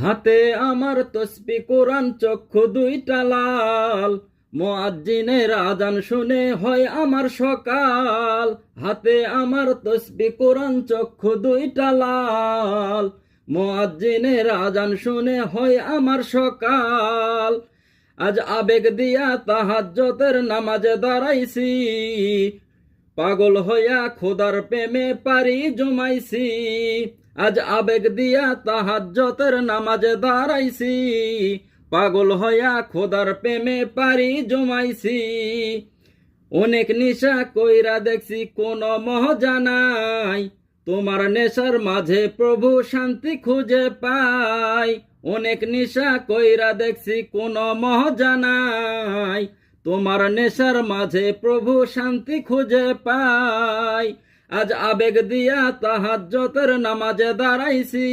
হাতে আমার তসবিহ কোরআন, চক্ষু দুইটা লাল, মুয়াজ্জিনের আযান শুনে হয় আমার সকাল। হাতে আমার তসবিহ কোরআন, চক্ষু দুইটা লাল, মুয়াজ্জিনের আযান শুনে হয় আমার সকাল। আজ আবেগ দিয়া তাহাজ্জুদের নামাজে দাঁড়াইছি, পাগল হইয়া খোদার প্রেমে পারি জমাইছি। আজ আবেগ দিয়া তাহাজ্জুদের নামাজে দাঁড়াইছি, পাগল হইয়া খোদার প্রেমে পারি জমাইছি। অনেক নেশা কইরা দেখছি কোনো মজা নাই, তোমার নেশার মাঝে প্রভু শান্তি খুঁজে পাই। অনেক নেশা কইরা দেখছি কোনো মজা নাই, তোমার নেশার মাঝে প্রভু শান্তি খুঁজে পাই। আজ আবেগ দিয়া তাহাজ্জুদের নামাজে দাঁড়াইছি।